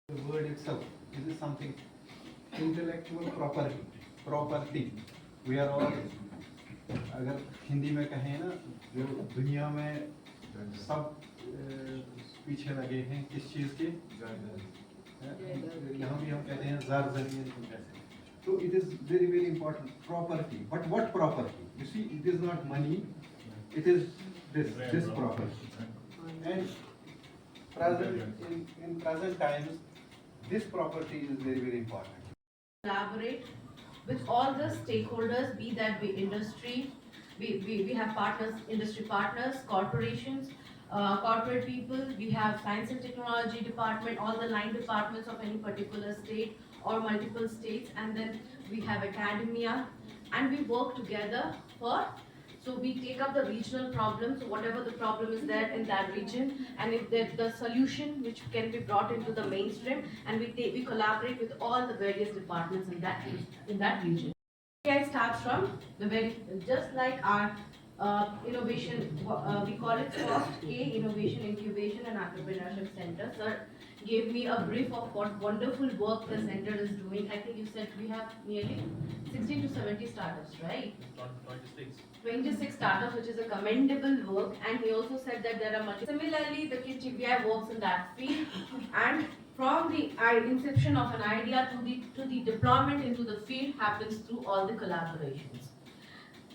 The word itself, this is something intellectual property. We are all, अगर हिंदी में कहें ना, जो दुनिया में सब पीछे लगे हैं किस चीज़ के, यहाँ भी हम कहते हैं ज़र ज़मीन को कहते हैं. So it is very very important property. But what property? You see, it is not money. It is this property. And in present times, this property is very very important. Collaborate with all the stakeholders, be that be industry, we have partners, industry partners, corporations, corporate people, we have science and technology department, all the line departments of any particular state or multiple states, and then we have academia, and we work together for. So we take up the regional problems, whatever the problem is there in that region, and if the solution which can be brought into the mainstream, and we collaborate with all the various departments in that region. KIIT starts from the very, just like our innovation, we call it SKIIE, Innovation, Incubation and Entrepreneurship Center. Sir gave me a brief of what wonderful work the center is doing. I think you said we have nearly 60 to 70 startups, right? 26 startups, which is a commendable work. And he also said that there are multiple. Similarly, the KIIT TBI works in that field, and from the inception of an idea to the deployment into the field happens through all the collaborations.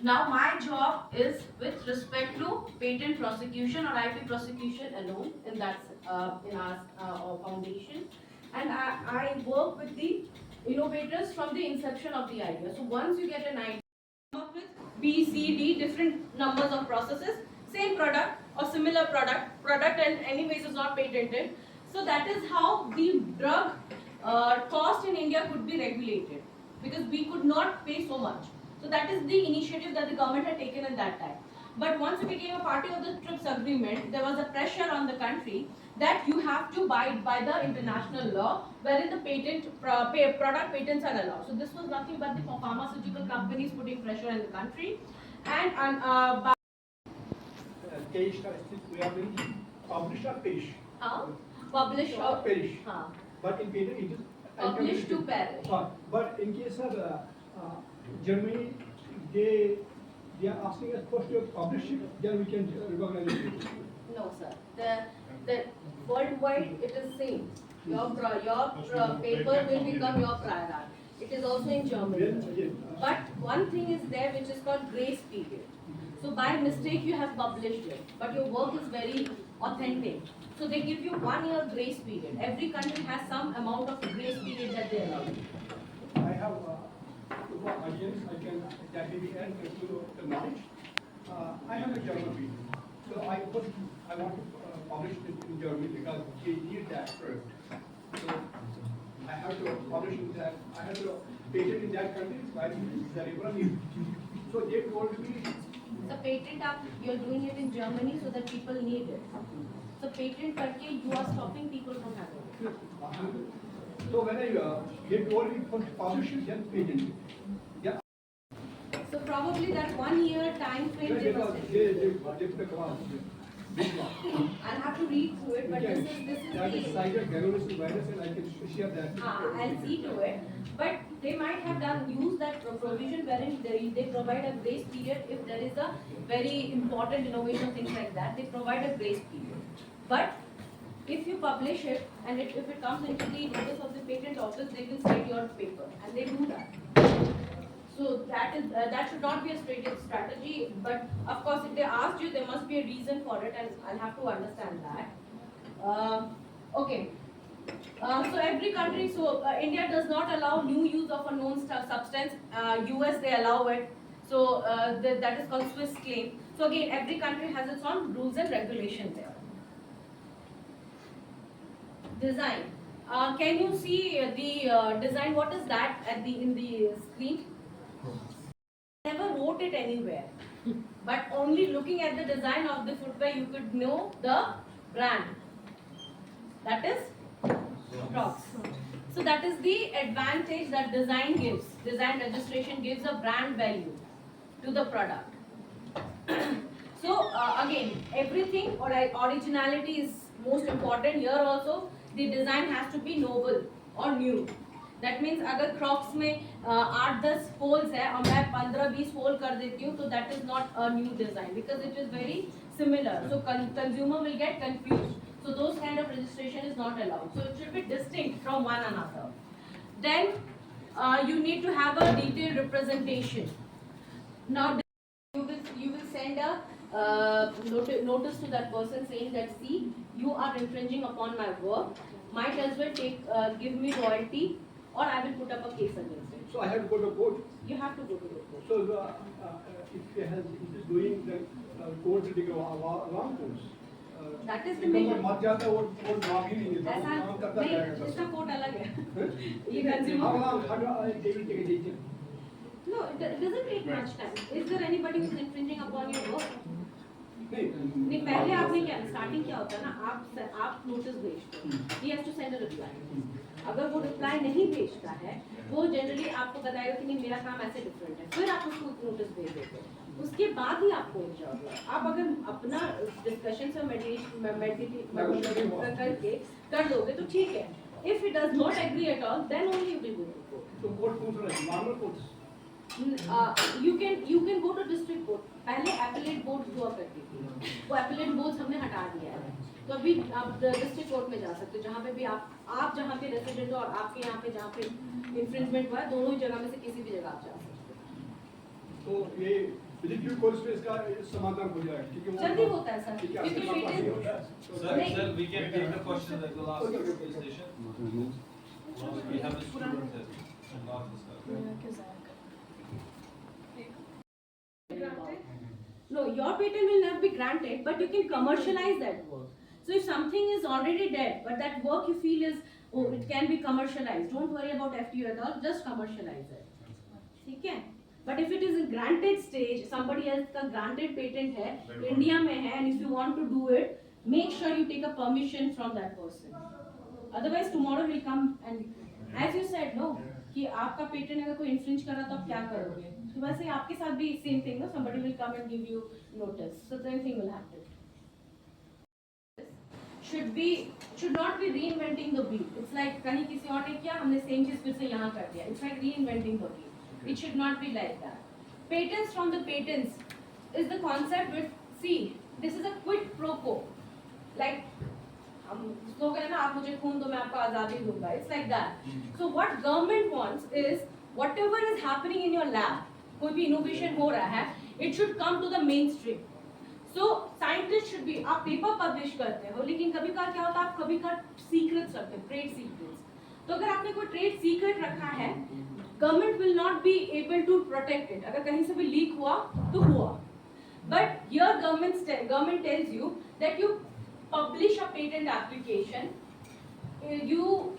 Now my job is with respect to patent prosecution or IP prosecution alone in that in our foundation, and I work with the innovators from the inception of the idea. So once you get an idea, come up with B, C, D different numbers of processes, same product or similar product and anyways is not patented. So that is how the drug cost in India could be regulated, because we could not pay so much. So that is the initiative that the government had taken at that time. But once we became a party of the TRIPS agreement, there was a pressure on the country that you have to abide by the international law, wherein the product patents are allowed. So this was nothing but the pharmaceutical companies putting pressure on the country, and we are going to publish or perish. Publish or perish. But in patent it is publish to perish. But in case of Germany, they are asking us first to publish it, then we can recognize it. No, sir. The worldwide it is same. Your paper will become your prior art. It is also in Germany. But one thing is there which is called grace period. So by mistake you have published it, but your work is very authentic. So they give you 1 year grace period. Every country has some amount of grace period that they allow. I have audience, I can that may be add to the knowledge. I have a German video. So I want to publish it in Germany because they need that first. So I have to publish in that. I have to patent in that country. So I think that everyone. So they told me. The patent you're doing it in Germany so that people need it. So patent करके you are stopping people from having it. So when they told me to publish it, then patent it. Yeah. So probably that 1 year time frame they must have. I'll have to read through it, but this is that is cited virus and I can share that. I'll see to it. But they might have used that provision wherein they provide a grace period if there is a very important innovation, things like that. They provide a grace period. But if you publish it and if it comes into the notice of the patent office, they will cite your paper, and they do that. So that should not be a strategy. But of course, if they asked you, there must be a reason for it, and I'll have to understand that. Okay. So every country, India does not allow new use of a known substance. US they allow it. So that is called Swiss claim. So again, every country has its own rules and regulations there. Design. Can you see the design? What is that in the screen? Never wrote it anywhere, but only looking at the design of the footwear you could know the brand. That is Crocs. So that is the advantage that design gives. Design registration gives a brand value to the product. So again, everything or originality is most important here also. the design has to be novel or new. That means अगर Crocs में 8-10 holes है और मैं 15-20 hole कर देती हूँ, तो that is not a new design because it is very similar. So consumer will get confused. So those kind of registration is not allowed. So it should be distinct from one another. Then you need to have a detailed representation. Now you will send a notice to that person saying that, see, you are infringing upon my work. Might as well give me royalty, or I will put up a case against it. So I have to go to court. You have to go to the court. So if he is doing the court will take a long course. That is the main. मत जाता है वो माफ ही नहीं देता. ऐसा काम करता नहीं, रहेगा. इसका कोर्ट अलग है. ये How consumer. long they will take a decision? No, it doesn't take much time. Is there anybody who is infringing upon your work? नहीं, पहले आपने क्या स्टार्टिंग क्या होता है ना, आप नोटिस भेजते हो, he has to send a reply. अगर वो रिप्लाई नहीं भेजता है, वो जनरली आपको बताएगा कि नहीं मेरा काम ऐसे डिफरेंट है, फिर आप उसको नोटिस भेज देते हो, उसके बाद ही आपको इंजॉय. आप अगर अपना डिस्कशन से मेडिटेट करके कर दोगे तो ठीक है. If he does not agree at all, then only you will go to court. So court पूछ रहा है, normal courts. You can go to district court. पहले appellate boards हुआ करती थी, वो appellate boards हमने हटा दिया है. तो अभी आप डिस्ट्रिक्ट कोर्ट में जा सकते हो, जहाँ पे भी आप जहाँ पे रेसिडेंट हो और आपके यहाँ पे जहाँ पे इन्फ्रिंजमेंट हुआ है, दोनों ही जगह में से किसी भी जगह आप जा सकते हो. तो ये डिस्ट्रिक्ट कोर्ट में इसका समाधान हो जाएगा, क्योंकि वो जल्दी होता है सर, क्योंकि Sir, we can take the question that will ask the police station. We have the student and not discuss. No, your patent will not be granted, but you can commercialize that work. So if something is already dead, but that work you feel is, oh, it can be commercialized, don't worry about FTO at all, just commercialize it. ठीक है? But if it is in granted stage, somebody else का granted patent है, India में है, and if you want to do it, make sure you take a permission from that person. Otherwise tomorrow he'll come and, as you said, no, कि आपका patent अगर कोई infringe कर रहा तो आप क्या करोगे? तो वैसे आपके साथ भी सेम थिंग ना, somebody will come and give you notice, so same thing will happen. Should not be reinventing the wheel. It's like कहीं किसी और ने किया, हमने सेम चीज फिर से यहाँ कर दिया. It's like reinventing the wheel. It should not be like that. Patents from the patents is the concept with, see, this is a quid pro quo. Like हम लोग हैं ना, आप मुझे खून दो मैं आपको आजादी दूंगा. It's like that. So what government wants is whatever is happening in your lab, कोई भी innovation हो रहा है, it should come to the mainstream. So scientists should be, आप पेपर पब्लिश करते हो, लेकिन कभी कभार क्या होता है, आप कभी कभार सीक्रेट्स रखते हो, ट्रेड सीक्रेट्स. तो अगर आपने कोई ट्रेड सीक्रेट रखा है, government will not be able to protect it. अगर कहीं से भी लीक हुआ तो हुआ. But here government tells you that you publish a patent application,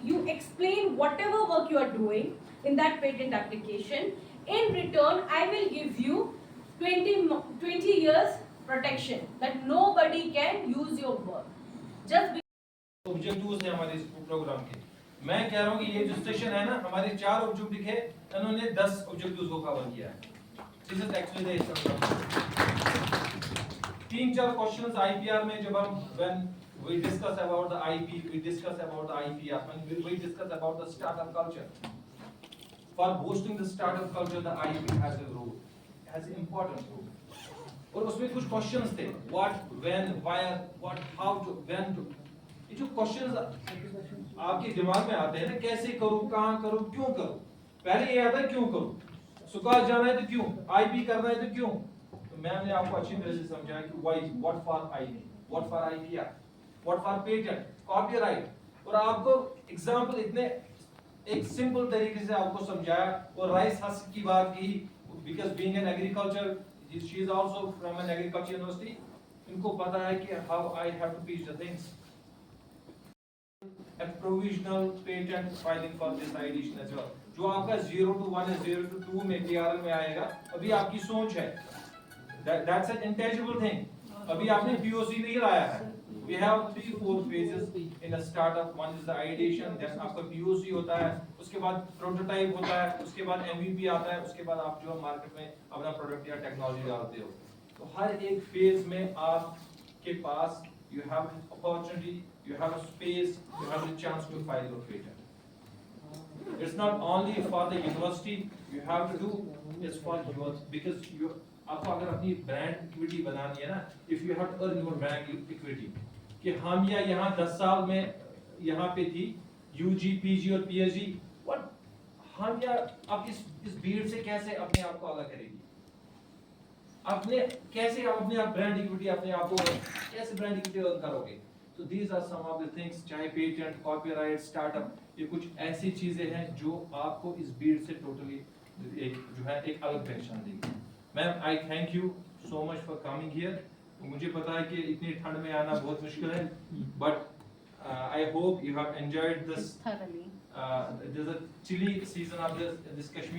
you explain whatever work you are doing in that patent application. In return, I will give you 20 years protection that nobody can use your work. Just objectives हैं हमारे इस programme के. मैं कह रहा हूँ कि ये जो सेशन है ना, हमारे 4 ऑब्जेक्टिव है, इन्होंने 10 ऑब्जेक्टिव्स को कवर किया है. This is actually the 3-4 questions IPR में जब हम when we discuss about the IP, we discuss about the IPR, when we discuss about the startup culture. For boosting the startup culture, the IP has a role, has an important role. और उसमें कुछ questions थे, what, when, where, what, how to, when to. ये जो questions आपके दिमाग में आते हैं ना, कैसे करूं, कहां करूं, क्यों करूं. पहले ये आता है क्यों करूं. सुकाल जाना है तो क्यों, IP करना है तो क्यों. तो मैम ने आपको अच्छी तरह से समझाया कि why, what for IP, what for IPR, what for patent, copyright. और आपको एग्जांपल इतने एक सिंपल तरीके से आपको समझाया. और राइस हस्क की बात की, because being an agriculture, she is also from an agriculture university. इनको पता है कि how I have to pitch the things. A provisional patent filing for this edition as well. जो आपका 0 to 1 है, 0 to 2 में PRL में आएगा. अभी आपकी सोच है. That's an intangible thing. अभी आपने POC नहीं लाया है. We have 3-4 phases in a startup. One is the ideation, then आपका POC होता है, उसके बाद prototype होता है, उसके बाद MVP आता है, उसके बाद आप जो मार्केट में अपना प्रोडक्ट या टेक्नोलॉजी डालते हो. तो हर एक फेज में आपके पास you have opportunity you have a space, you have the chance to file your patent. It's not only for the university, you have to do, it's for yours, because you, आपको अगर अपनी brand equity बनानी है ना, if you have to earn your brand equity, कि हम या यहाँ 10 साल में यहाँ पे थी, UG, PG और PhD, what, हम या आप इस भीड़ से कैसे अपने आप को अलग करेगी? अपने कैसे आप अपने आप ब्रांड इक्विटी अपने आप को कैसे ब्रांड इक्विटी अर्न करोगे? So these are some of the things, चाहे पेटेंट, कॉपीराइट, स्टार्टअप, ये कुछ ऐसी चीजें हैं जो आपको इस भीड़ से टोटली एक जो है एक अलग पहचान देगी। Ma'am, I thank you so much for coming here. मुझे पता है कि इतनी ठंड में आना बहुत मुश्किल है, but I hope you have enjoyed this. Thoroughly. There's a chilly season of this Kashmir.